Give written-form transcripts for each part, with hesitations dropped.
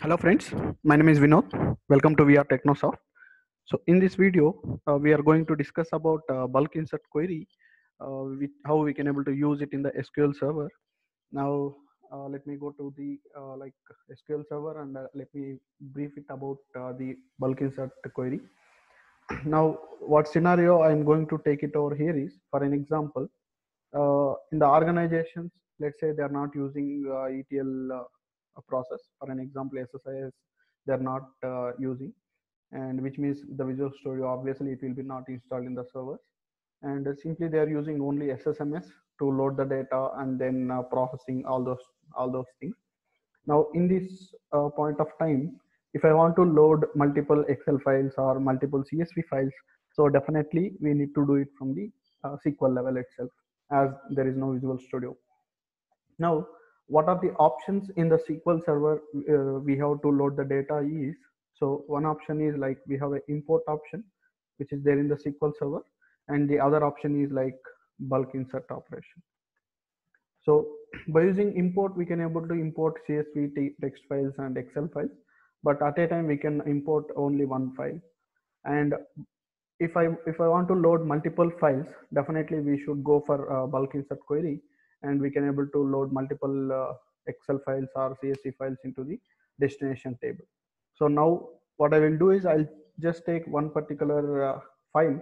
Hello friends, my name is Vinod. Welcome to VR Technosoft. So in this video, we are going to discuss about bulk insert query, how we can able to use it in the SQL Server. Now, let me go to the SQL Server and let me brief it about the bulk insert query. Now, what scenario I am going to take it over here is, for an example, in the organizations, let's say they are not using ETL process. For an example, SSIS they are not using, and which means the Visual Studio obviously it will be not installed in the servers, and simply they are using only SSMS to load the data and then processing all those things. Now in this point of time, if I want to load multiple Excel files or multiple CSV files, so definitely we need to do it from the SQL level itself, as there is no Visual Studio. Now, what are the options in the SQL Server we have to load the data is, so one option is like we have an import option, which is there in the SQL Server, and the other option is like bulk insert operation. So by using import, we can able to import CSV text files and Excel files, but at a time we can import only one file. And if I want to load multiple files, definitely we should go for bulk insert query, and we can able to load multiple Excel files or CSV files into the destination table. So now what I will do is I'll just take one particular file,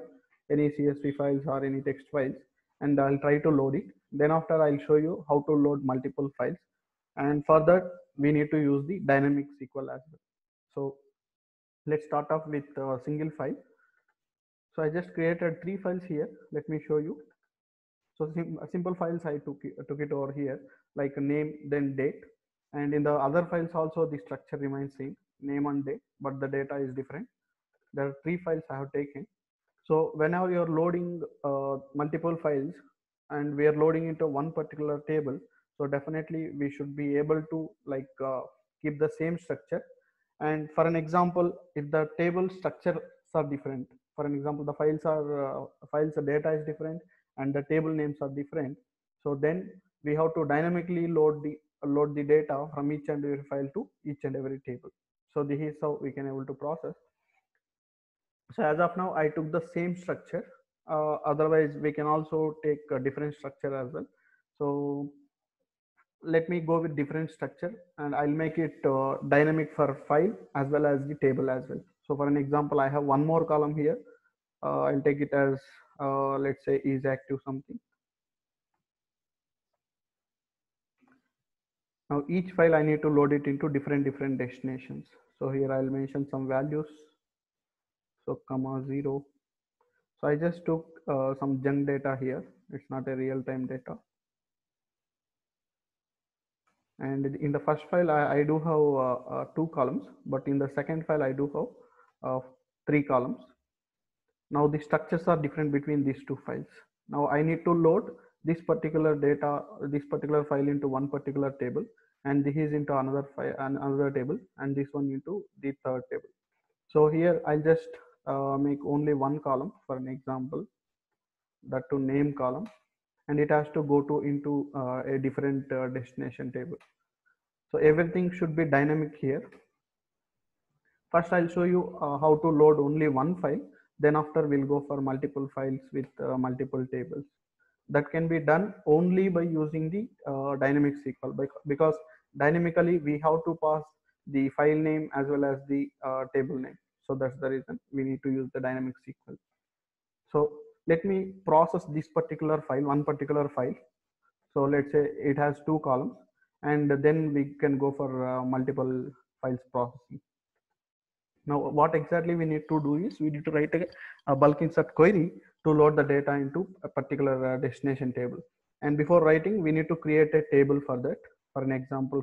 any CSV files or any text files, and I'll try to load it. Then after I'll show you how to load multiple files, and for that we need to use the dynamic SQL as well. So let's start off with a single file. So I just created 3 files here. Let me show you. So simple files I took it over here, like name then date, and in the other files also the structure remains same, name and date, but the data is different. There are 3 files I have taken. So whenever you're loading multiple files and we are loading into one particular table, so definitely we should be able to keep the same structure. And for an example, if the table structures are different, for an example, the files data is different and the table names are different, so then we have to dynamically load the data from each and every file to each and every table. So this is how we can able to process. So as of now I took the same structure, otherwise we can also take a different structure as well. So let me go with different structure, and I'll make it dynamic for file as well as the table as well. So for an example, I have one more column here. I'll take it as let's say is active something. Now each file I need to load it into different destinations. So here I'll mention some values. So comma 0. So I just took some junk data here. It's not a real-time data. And in the first file I do have 2 columns, but in the second file I do have 3 columns. Now the structures are different between these 2 files. Now I need to load this particular data, this particular file into one particular table, and this is into another file and another table, and this one into the third table. So here I'll just make only one column for an example, that to name column, and it has to go to into a different destination table. So everything should be dynamic here. First I'll show you how to load only one file, then after we'll go for multiple files with multiple tables. That can be done only by using the dynamic SQL, because dynamically we have to pass the file name as well as the table name. So that's the reason we need to use the dynamic SQL. So let me process this particular file, one particular file. So let's say it has 2 columns, and then we can go for multiple files processing. Now what exactly we need to do is we need to write a bulk insert query to load the data into a particular destination table. And before writing, we need to create a table for that. For an example,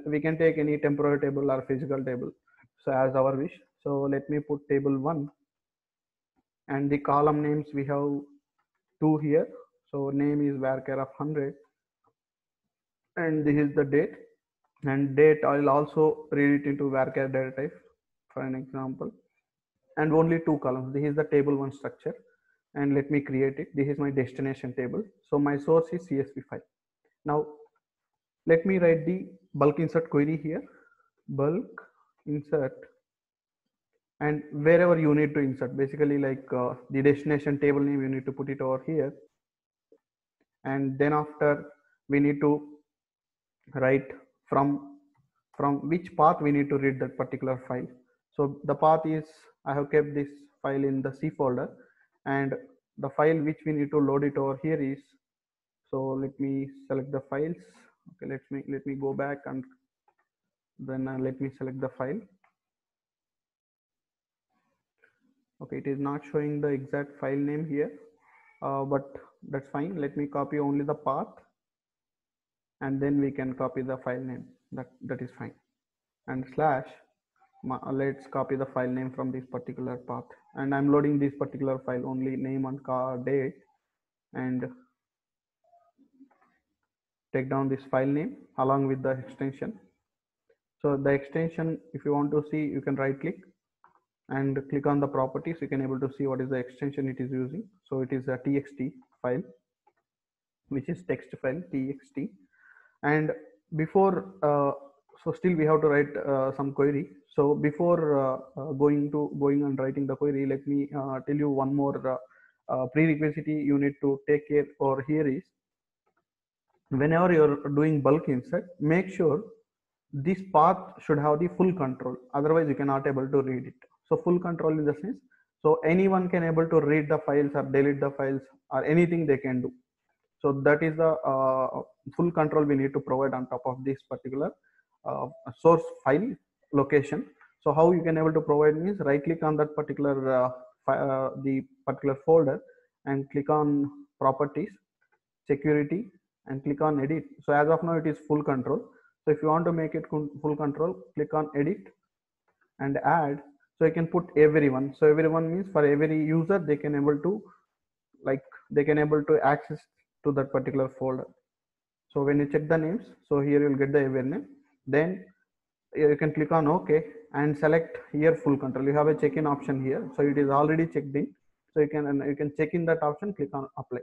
we can take any temporary table or physical table, so as our wish. So let me put table 1, and the column names we have 2 here. So name is varchar of 100, and this is the date, and date I'll also read it into varchar data type for an example, and only 2 columns. This is the table 1 structure, and let me create it. This is my destination table. So my source is CSV file. Now let me write the bulk insert query here. bulk insert, and wherever you need to insert, basically like the destination table name, you need to put it over here, and then after we need to write from which path we need to read that particular file. So the path is, I have kept this file in the C folder, and the file which we need to load it over here is, so let me select the files. Okay, let me go back, and then let me select the file. Okay, it is not showing the exact file name here, but that's fine. Let me copy only the path, and then we can copy the file name. That is fine. And slash, let's copy the file name from this particular path, and I'm loading this particular file only, name and date, and take down this file name along with the extension. So the extension, if you want to see, you can right click and click on the properties. You can able to see what is the extension it is using. So it is a txt file, which is text file txt. And before so still we have to write some query. So before going and writing the query, let me tell you one more prerequisite you need to take care over here is, whenever you're doing bulk insert, make sure this path should have the full control, otherwise you cannot able to read it. So full control in the sense, so anyone can able to read the files or delete the files or anything they can do. So that is the full control we need to provide on top of this particular source file location. So how you can able to provide means, right click on that particular the particular folder, and click on properties, security, and click on edit. So as of now it is full control. So if you want to make it full control, click on edit and add. So you can put everyone. So everyone means for every user they can able to, like, they can able to access to that particular folder. So when you check the names, so here you'll get the every name. Then you can click on OK and select here full control. You have a check-in option here, so it is already checked in. So you can check in that option, click on apply,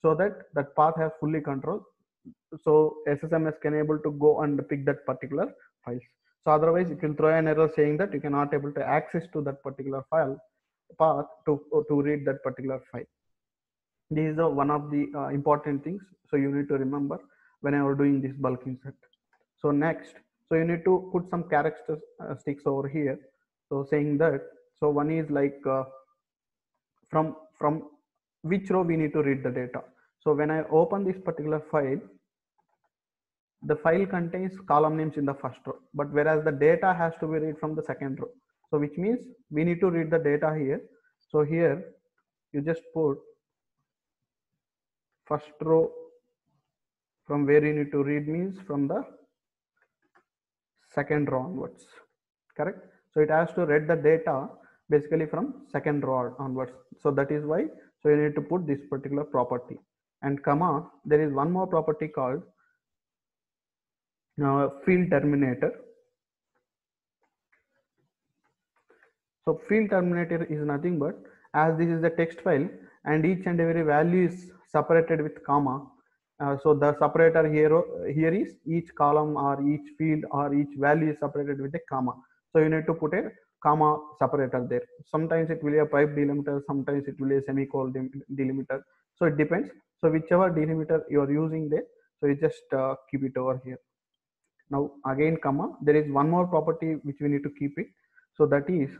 so that path has fully control. So SSMS can able to go and pick that particular files. So otherwise it will throw an error saying that you cannot able to access to that particular file path to read that particular file. This is one of the important things, so you need to remember whenever doing this bulk insert. So next, so you need to put some characteristics over here, so saying that, so one is like from which row we need to read the data. So when I open this particular file, the file contains column names in the first row, but whereas the data has to be read from the second row. So which means we need to read the data here. So here you just put first row, from where you need to read means from the second row onwards, correct? So it has to read the data basically from second row onwards. So that is why, so you need to put this particular property, and comma, there is one more property called field terminator. So field terminator is nothing but, as this is the text file and each and every value is separated with comma, so the separator here is each column or each field or each value is separated with a comma. So you need to put a comma separator there. Sometimes it will be a pipe delimiter, sometimes it will be a semicolon delimiter. So it depends. So whichever delimiter you are using there, so you just keep it over here. Now again comma, there is one more property which we need to keep it. So that is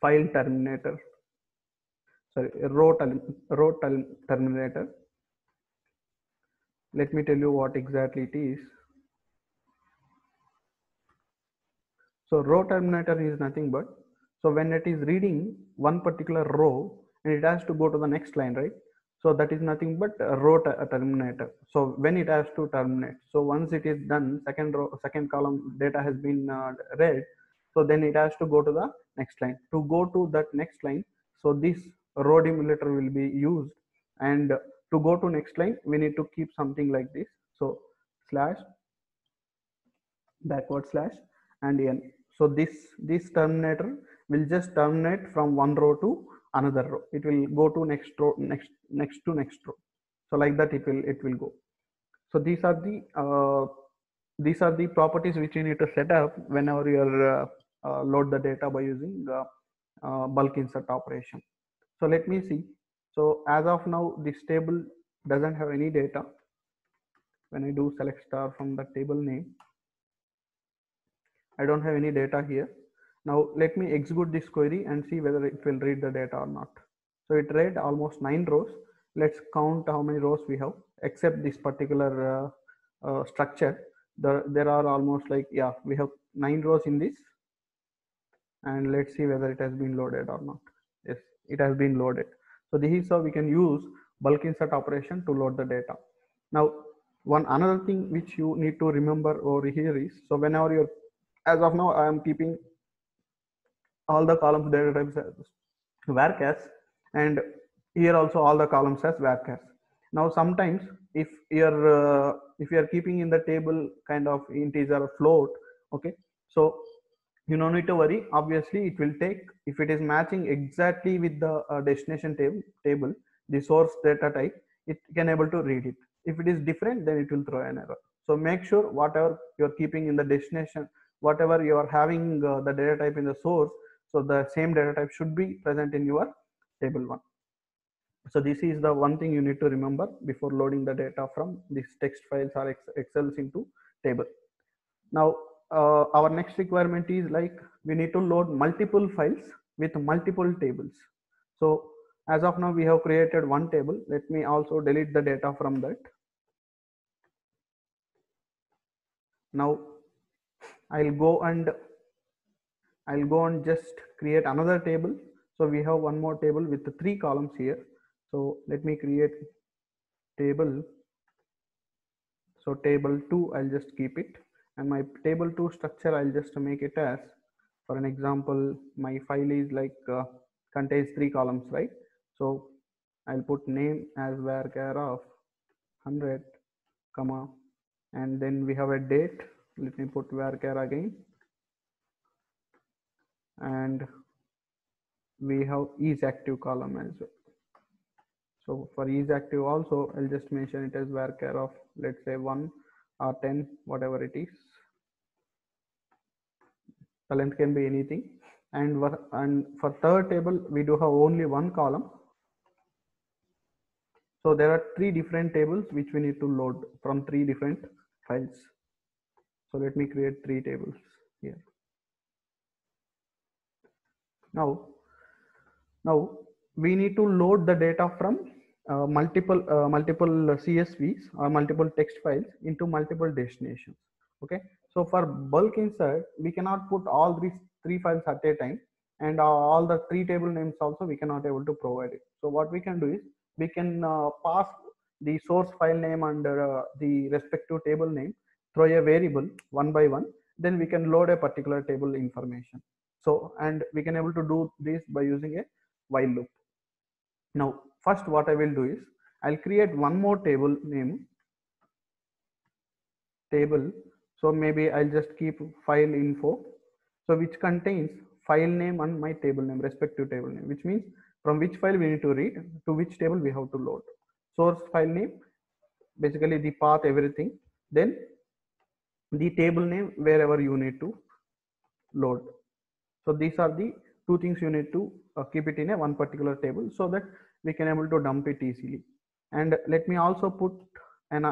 file terminator, sorry, row terminator. Let me tell you what exactly it is. So row terminator is nothing but, so when it is reading one particular row and it has to go to the next line, right? So that is nothing but a row terminator. So when it has to terminate, so once it is done, second row, second column data has been read, so then it has to go to the next line. To go to that next line, so this row delimiter will be used, and to go to next line we need to keep something like this. So slash, backward slash, and n. So this terminator will just terminate from one row to another row. It will go to next row, next to next row. So like that it will go. So these are the these are the properties which you need to set up whenever you are load the data by using bulk insert operation. So let me see. So as of now, this table doesn't have any data. When I do select star from the table name, I don't have any data here. Now let me execute this query and see whether it will read the data or not. So it read almost 9 rows. Let's count how many rows we have, except this particular structure. There are almost like, yeah, we have 9 rows in this. And let's see whether it has been loaded or not. Yes, it has been loaded. So this is how we can use bulk insert operation to load the data. Now, one another thing which you need to remember over here is, so whenever you're, as of now, I am keeping all the columns data types as varchars, and here also all the columns as varchars. Now sometimes if you are keeping in the table kind of integer float, okay, so you don't need to worry. Obviously it will take, if it is matching exactly with the destination table, the source data type, it can able to read it. If it is different, then it will throw an error. So make sure whatever you're keeping in the destination, whatever you are having the data type in the source, so the same data type should be present in your table 1. So this is the one thing you need to remember before loading the data from these text files or excels into table. Now our next requirement is like we need to load multiple files with multiple tables. So as of now we have created one table. Let me also delete the data from that. Now I'll go and just create another table. So we have one more table with the 3 columns here. So let me create table. So table 2, I'll just keep it, and my table 2 structure, I'll just make it as, for an example, my file is like contains 3 columns, right? So I'll put name as varchar of 100, comma, and then we have a date. Let me put varchar again, and we have is active column as well. So for is active also, I'll just mention it as varchar of, let's say 1 or 10, whatever it is. The length can be anything. And for third table, we do have only one column. So there are 3 different tables which we need to load from 3 different files. So let me create 3 tables here. Now we need to load the data from multiple CSVs or multiple text files into multiple destinations. Okay, so for bulk insert, we cannot put all these 3 files at a time, and all the 3 table names also we cannot able to provide it. So what we can do is we can pass the source file name under the respective table name through a variable one by one. Then we can load a particular table information. So, and we can able to do this by using a while loop. Now first what I will do is I'll create one more table name table. So maybe I'll just keep file info, so which contains file name and my table name, respective table name, which means from which file we need to read, to which table we have to load. Source file name, basically the path, everything, then the table name wherever you need to load. So these are the 2 things you need to keep it in a one particular table, so that we can able to dump it easily. And let me also put an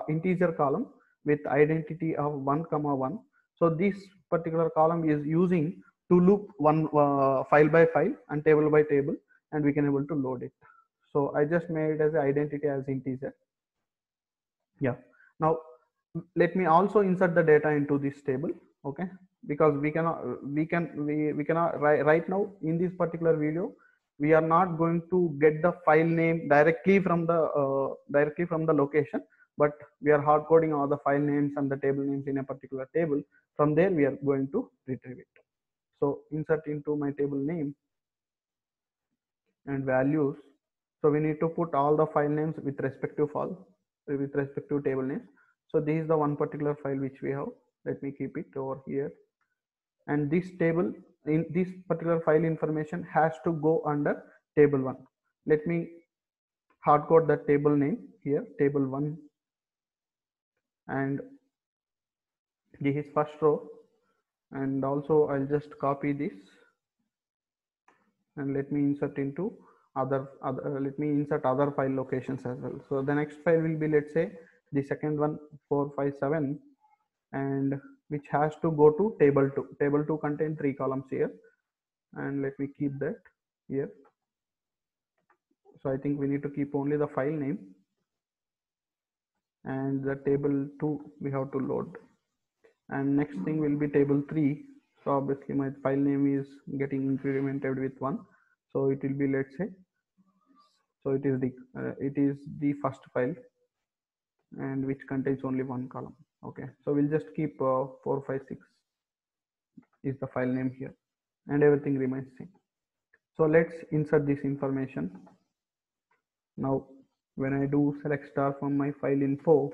integer column with identity of 1 comma 1. So this particular column is using to loop one file by file and table by table, and we can able to load it. So I just made it as identity as integer. Yeah, now let me also insert the data into this table. Okay, because we cannot right now in this particular video, we are not going to get the file name directly from the location, but we are hard coding all the file names and the table names in a particular table. From there we are going to retrieve it. So insert into my table name and values. So we need to put all the file names with respective table names. So this is the one particular file which we have. Let me keep it over here. And this table, in this particular file information, has to go under table 1. Let me hard code the table name here, table 1, and This is first row, and also I'll just copy this and let me insert into other let me insert other file locations as well. So the next file will be, let's say, the second one, 457, and which has to go to table 2. Table 2 contain 3 columns here, and let me keep that here. So I think we need to keep only the file name, and the table 2 we have to load, and next thing will be table 3. So obviously my file name is getting incremented with 1, so it will be, let's say, so it is the first file, and which contains only one column. Okay, so we'll just keep 456 is the file name here, and everything remains same. So let's insert this information. Now when I do select star from my file info,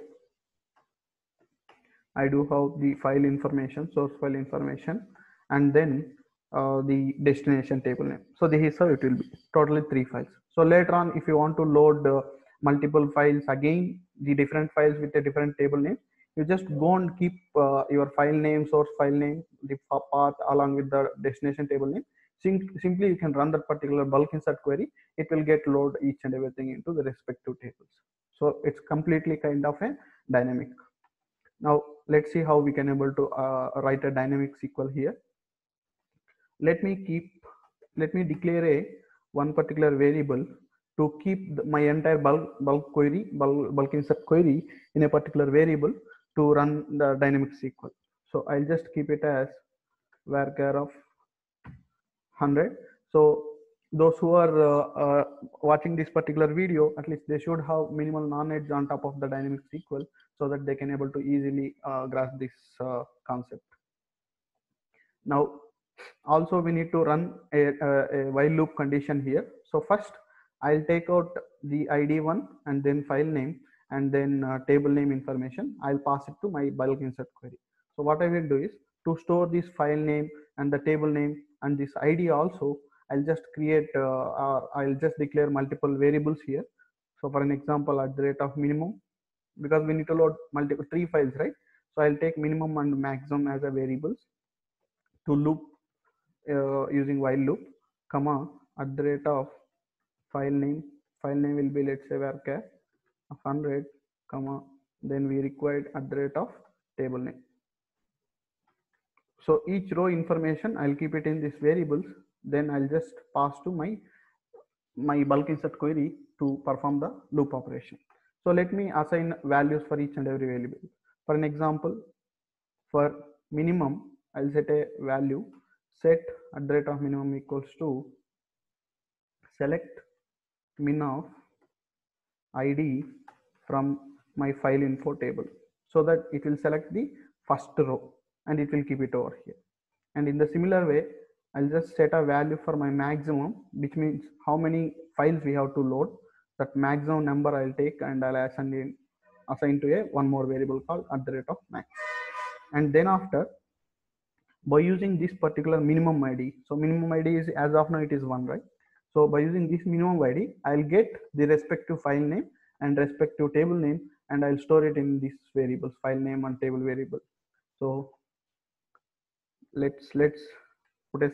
I do have the file information, source file information, and then the destination table name. So this is how it will be, totally 3 files. So later on, if you want to load multiple files again, the different files with a different table name, you just go and keep your file name, source file name, the path along with the destination table name. Simply you can run that particular bulk insert query. It will get load each and everything into the respective tables. So it's completely kind of a dynamic. Now let's see how we can able to write a dynamic SQL here. Let me declare a one particular variable to keep my entire bulk insert query in a particular variable to run the dynamic SQL. So I'll just keep it as varchar of 100. So those who are watching this particular video, at least they should have minimal knowledge on top of the dynamic SQL, so that they can able to easily grasp this concept. Now also we need to run a while loop condition here. So first I'll take out the id one, and then file name, and then table name information. I'll pass it to my bulk insert query. So what I will do is, to store this file name and the table name and this id also, I'll just create I'll just declare multiple variables here. So for an example, at the rate of minimum, because we need to load multiple 3 files, right? So I'll take minimum and maximum as a variables to loop using while loop, comma, at the rate of file name will be, let's say, varchar of 100, comma, then we required at the rate of table name. So each row information I'll keep it in these variables, then I'll just pass to my bulk insert query to perform the loop operation. So let me assign values for each and every variable. For an example, for minimum, I'll set a value, set at the rate of minimum equals to select min of id from my file info table, so that it will select the first row and it will keep it over here. And in the similar way, I'll just set a value for my maximum, which means how many files we have to load. That maximum number I'll take, and I'll assign to a one more variable called at the rate of max. And then after, by using this particular minimum id, so minimum id is, as of now, it is 1, right? So by using this minimum id, I'll get the respective file name and respective table name, and I'll store it in these variables, file name and table variable. So let's put a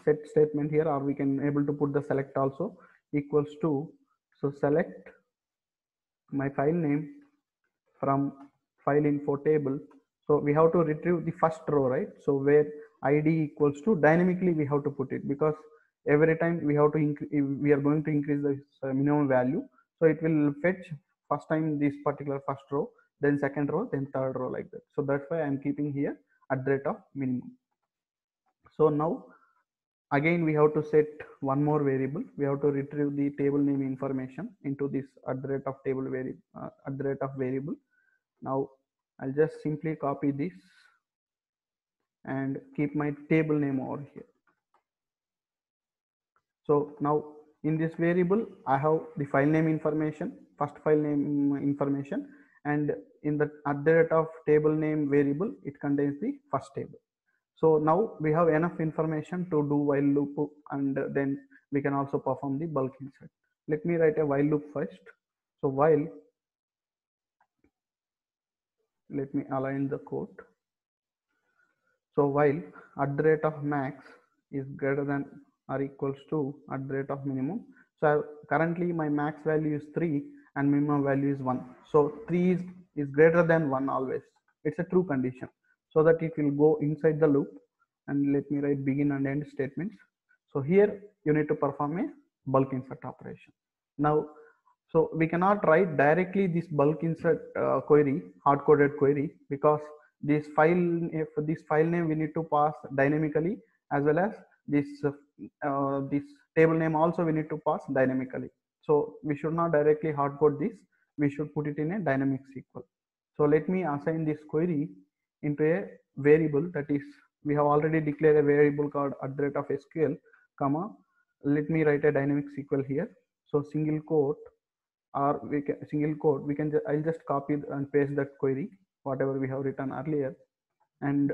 set statement here, or we can able to put the select also, equals to, so select my file name from file info table. So we have to retrieve the first row, right? So where id equals to, dynamically we have to put it, because every time we have to we are going to increase the minimum value, so it will fetch first time this particular first row, then second row, then third row, like that. So that's why I'm keeping here at the rate of minimum. So now again we have to set one more variable. We have to retrieve the table name information into this at the rate of table variable, at the rate of variable. Now I'll just simply copy this and keep my table name over here. So now in this variable, I have the file name information, first file name information, and in the at the rate of table name variable, it contains the first table. So now we have enough information to do while loop, and then we can also perform the bulk insert. Let me write a while loop first. So while, let me align the code. So while at the rate of max is greater than or equals to at the rate of minimum. So currently my max value is 3 and minimum value is 1. So 3 is greater than 1 always. It's a true condition. So that it will go inside the loop, and let me write begin and end statements. So here you need to perform a bulk insert operation. Now, so we cannot write directly this bulk insert query, hard-coded query, because this file, if this file name we need to pass dynamically, as well as this table name also we need to pass dynamically. So we should not directly hard code this. We should put it in a dynamic SQL. So let me assign this query into a variable, that is we have already declared a variable called at the rate of SQL, comma, let me write a dynamic SQL here. So single quote, or we can single quote, we can I'll just copy and paste that query whatever we have written earlier, and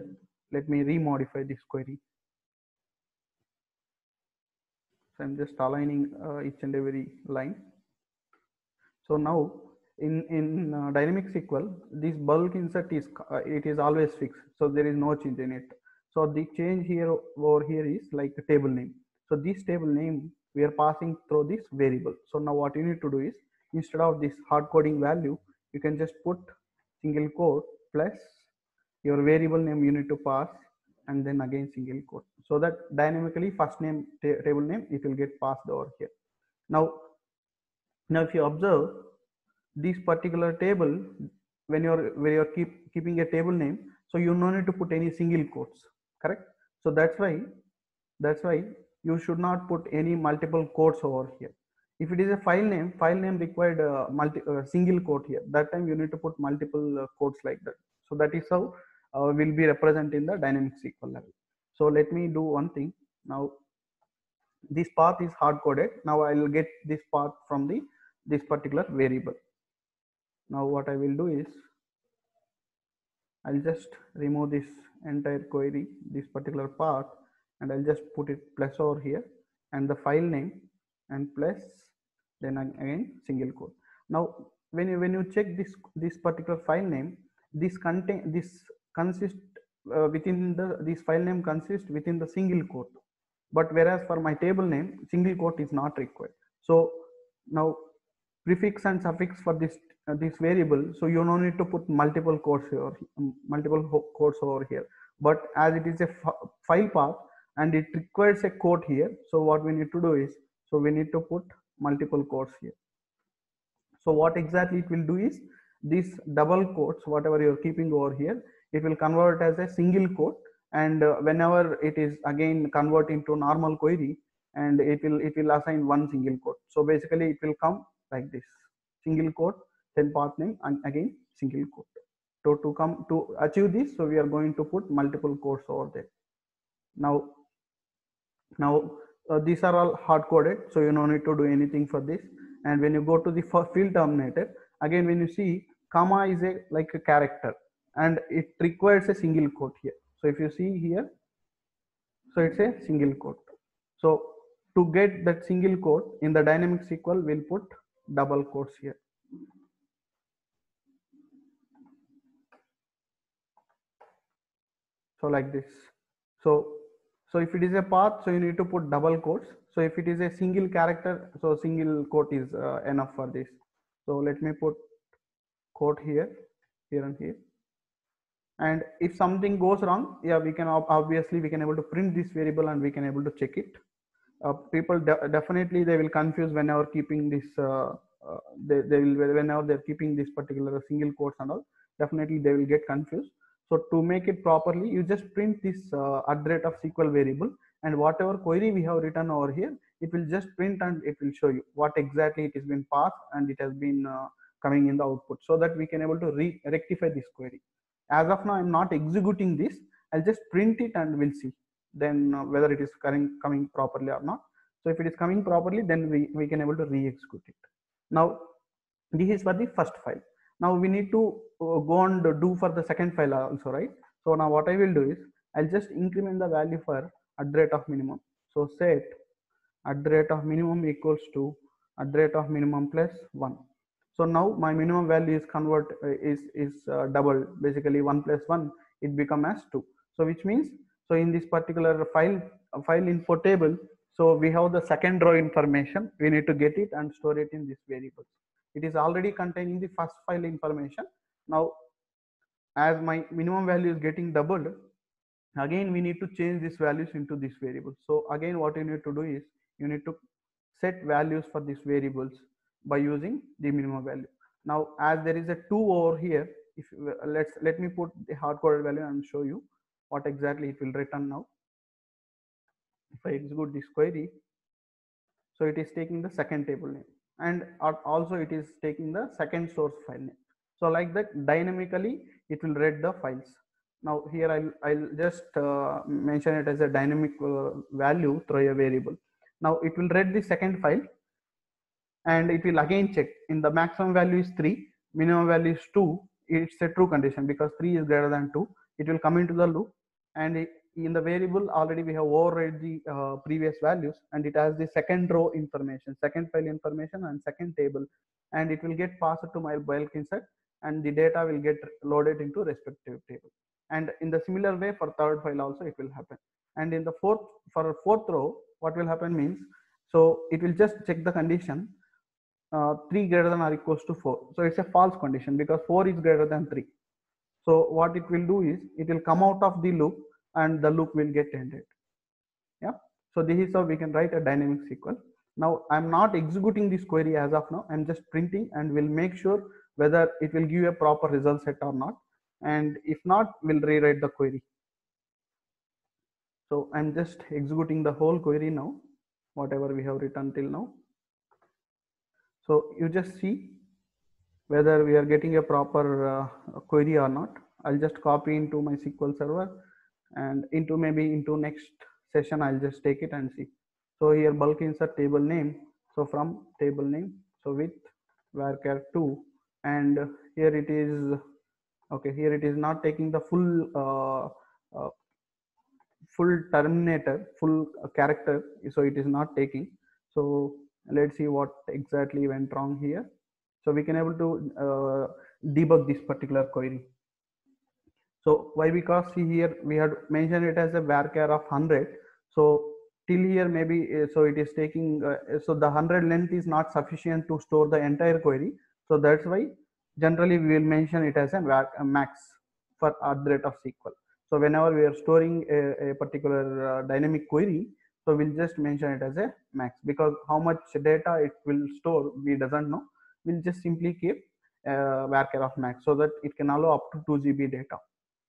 let me remodify this query. So I'm just aligning each and every line. So now in dynamic SQL, this bulk insert is it is always fixed, so there is no change in it. So the change here over here is like a table name. So this table name we are passing through this variable. So now what you need to do is, instead of this hard coding value, you can just put single quote plus your variable name you need to pass, and then again single quote, so that dynamically first name table name it will get passed over here. Now if you observe this particular table, when you're keeping a table name, so you no need to put any single quotes, correct? So that's why you should not put any multiple quotes over here. If it is a file name required single quote here, that time you need to put multiple quotes like that. So that is how will be represented in the dynamic SQL level. So let me do one thing. Now this path is hard coded. Now I will get this path from this particular variable. Now what I will do is, I'll just remove this entire query, this particular path, and I'll just put it plus over here, and the file name, and plus, then again single quote. Now when you check this particular file name, this consists within this file name consists within the single quote, but whereas for my table name single quote is not required. So now prefix and suffix for this variable, so you no need to put multiple quotes here, multiple quotes over here, but as it is a file path and it requires a quote here, so what we need to do is, so we need to put multiple quotes here. So what exactly it will do is, these double quotes whatever you're keeping over here, it will convert as a single quote, and whenever it is again convert into normal query, and it will assign one single quote. So basically it will come like this: single quote, then path name, and again single quote. So to achieve this, so we are going to put multiple quotes over there. Now these are all hard coded, so you don't need to do anything for this. And when you go to the field terminator, again when you see, comma is like a character, and it requires a single quote here. So if you see here, so it's a single quote. So to get that single quote in the dynamic SQL, we'll put double quotes here. So like this. So if it is a path, so you need to put double quotes. So if it is a single character, so single quote is enough for this. So let me put quote here and here. And if something goes wrong, yeah, we can obviously we can able to print this variable and we can able to check it. People definitely they will confuse whenever keeping this. They will, whenever they're keeping this particular single quotes and all. Definitely they will get confused. So to make it properly, you just print this at the rate of SQL variable, and whatever query we have written over here, it will just print and it will show you what exactly it has been passed and it has been coming in the output, so that we can able to rectify this query. As of now, I'm not executing this. I'll just print it and we'll see then whether it is coming properly or not. So if it is coming properly, then we can able to re-execute it. Now this is for the first file. Now we need to go and do for the second file also, right? So now what I will do is, I'll just increment the value for at the rate of minimum. So set at the rate of minimum equals to at the rate of minimum plus 1. So now my minimum value is doubled. Basically 1 plus 1, it become as 2. So which means, so in this particular file info table, so we have the second row information. We need to get it and store it in this variable. It is already containing the first file information. Now, as my minimum value is getting doubled, again we need to change these values into this variable. So again what you need to do is you need to set values for these variables by using the minimum value. Now as there is a 2 over here, if let me put the hard coded value and show you what exactly it will return. Now if I execute this query, so it is taking the second table name, and also it is taking the second source file name. So like that, dynamically it will read the files. Now here I'll just mention it as a dynamic value through a variable. Now it will read the second file, and it will again check. In the maximum value is 3, minimum value is 2. It's a true condition because 3 is greater than 2. It will come into the loop, and in the variable already we have override the previous values, and it has the second row information, second file information, and second table, and it will get passed to my bulk insert, and the data will get loaded into respective table. And in the similar way for third file also it will happen. And in the fourth row, what will happen means, so it will just check the condition 3 greater than or equals to 4. So it's a false condition because 4 is greater than 3. So what it will do is it will come out of the loop and the loop will get ended. Yeah. So this is how we can write a dynamic SQL. Now I'm not executing this query as of now. I'm just printing and will make sure whether it will give a proper result set or not. And if not, we'll rewrite the query. So I'm just executing the whole query now, whatever we have written till now. So you just see whether we are getting a proper query or not. I'll just copy into my SQL server, and maybe into next session I'll just take it and see. So here bulk insert table name. So from table name, so with varchar 2, and here it is, okay, here it is not taking the full terminator, full character, so it is not taking. So let's see what exactly went wrong here. So we can able to debug this particular query. So why? Because see here we had mentioned it as a varchar of 100. So till here maybe so it is taking so the 100 length is not sufficient to store the entire query. So that's why generally we will mention it as a max for @ of SQL. So whenever we are storing a particular dynamic query, so we'll just mention it as a max, because how much data it will store we doesn't know. We'll just simply keep varchar of max so that it can allow up to 2 GB data.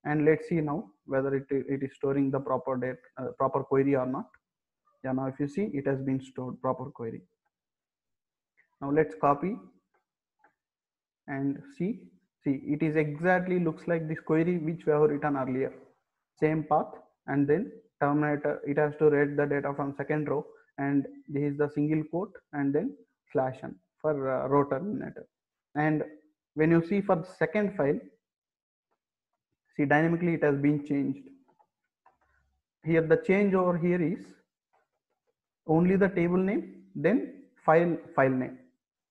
And let's see now whether it is storing the proper data, proper query or not. Yeah, now if you see, it has been stored proper query. Now let's copy and see it is exactly looks like this query which we have written earlier, same path, and then terminator, it has to read the data from second row, and this is the single quote and then /n for row terminator. And when you see for the second file, see dynamically it has been changed. Here the change over here is only the table name, then file name,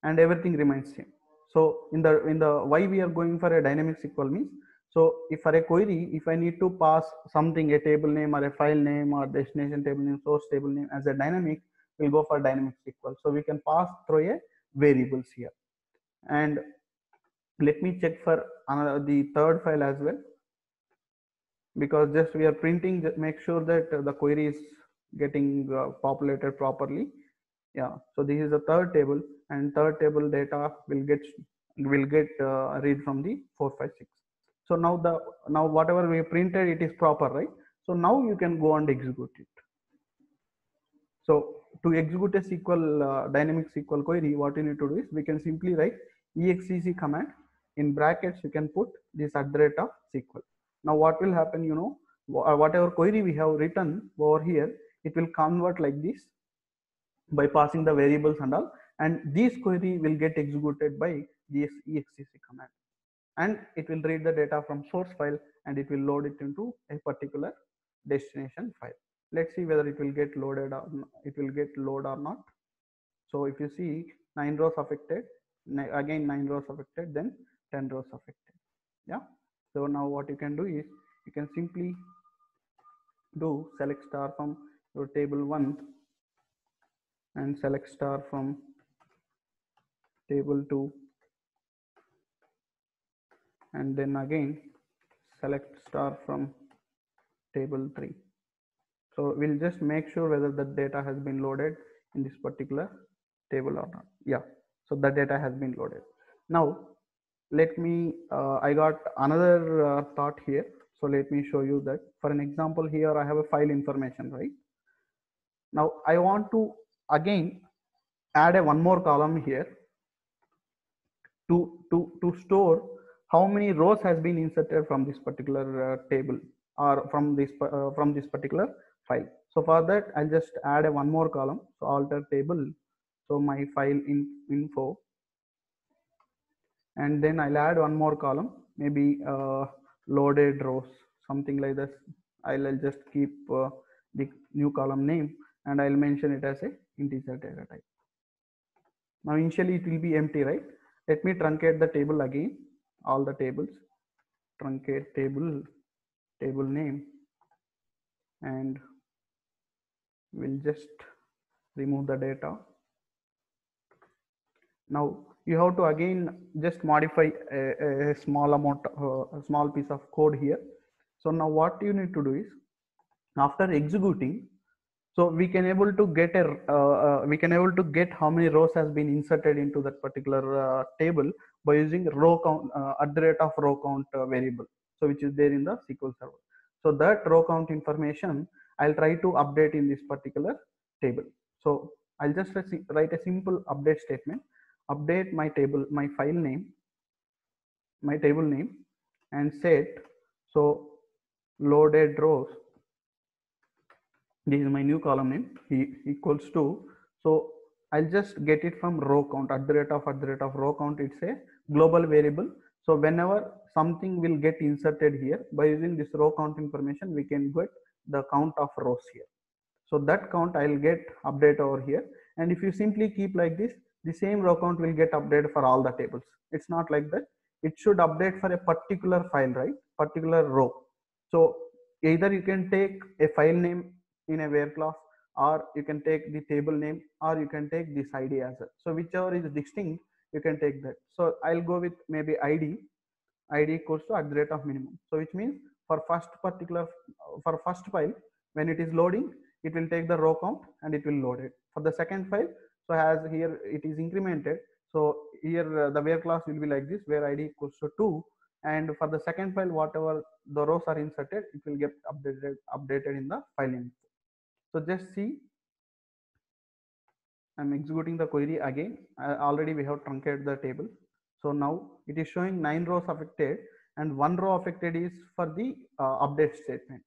and everything remains same. So in the why we are going for a dynamic SQL means, so if for a query, if I need to pass something, a table name or a file name or destination table name, source table name as a dynamic, we'll go for dynamic SQL. So we can pass through a variables here. And let me check for another, the third file as well, because just we are printing, just make sure that the query is getting populated properly. Yeah, so this is the third table, and third table data will get read from the 456. So now whatever we printed, it is proper, right? So now you can go and execute it. So to execute a SQL dynamic SQL query, what you need to do is we can simply write exec command, in brackets you can put this @ of SQL. Now what will happen, you know, whatever query we have written over here, it will convert like this by passing the variables and all, and this query will get executed by this exec command, and it will read the data from source file and it will load it into a particular destination file. Let's see whether it will get loaded or not. So if you see 9 rows affected, again 9 rows affected, then 10 rows affected. Yeah. So now what you can do is you can simply do select star from your table 1 and select star from table 2, and then again select star from table 3. So we'll just make sure whether the data has been loaded in this particular table or not. Yeah, so the data has been loaded. Now let me I got another thought here. So let me show you that. For an example, here I have a file information, right? Now I want to again add a one more column here to store how many rows has been inserted from this particular table or from this particular file. So for that I'll just add a one more column. So alter table, so my file info, and then I'll add one more column, maybe loaded rows, something like this. I'll just keep the new column name, and I'll mention it as a integer data type. Now initially it will be empty, right? Let me truncate the table again, all the tables, truncate table, table name, and we'll just remove the data. Now you have to again just modify a small amount, a small piece of code here. So now what you need to do is, after executing, so we can able to get how many rows has been inserted into that particular table by using row count at the rate of row count variable, so which is there in the SQL Server. So that row count information I'll try to update in this particular table. So I'll just write a simple update statement, update my table, my file name, my table name, and set so loaded rows, this is my new column name, equals to, so I'll just get it from row count, at the rate of row count. It's a global variable, so whenever something will get inserted here, by using this row count information we can get the count of rows here. So that count I'll get update over here, and if you simply keep like this, the same row count will get updated for all the tables. It's not like that, it should update for a particular file, right, particular row. So either you can take a file name in a where class, or you can take the table name, or you can take this id as well. So whichever is distinct, you can take that. So I'll go with maybe id equals to at the rate of minimum. So which means for first file, when it is loading, it will take the row count and it will load it. For the second file, so as here it is incremented, so here the where class will be like this, where id equals to 2, and for the second file, whatever the rows are inserted, it will get updated in the file info. So just see, I'm executing the query again. Already we have truncated the table. So now it is showing 9 rows affected, and 1 row affected is for the update statement.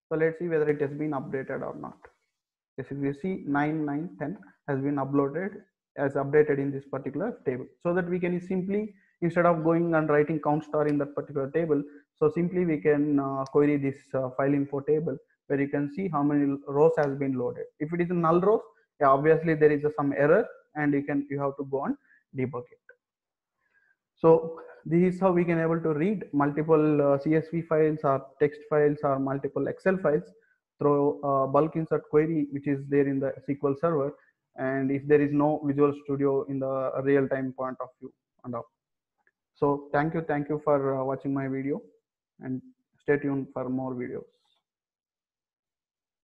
So let's see whether it has been updated or not. Yes, if you see 9, 9, 10 has been updated in this particular table, so that we can simply, instead of going and writing count star in that particular table, so simply we can query this file info table, where you can see how many rows has been loaded. If it is a null rows, yeah, obviously there is some error, and you have to go and debug it. So this is how we can able to read multiple CSV files or text files or multiple Excel files through bulk insert query, which is there in the SQL Server, and if there is no Visual Studio in the real-time point of view and all. So thank you for watching my video, and stay tuned for more videos.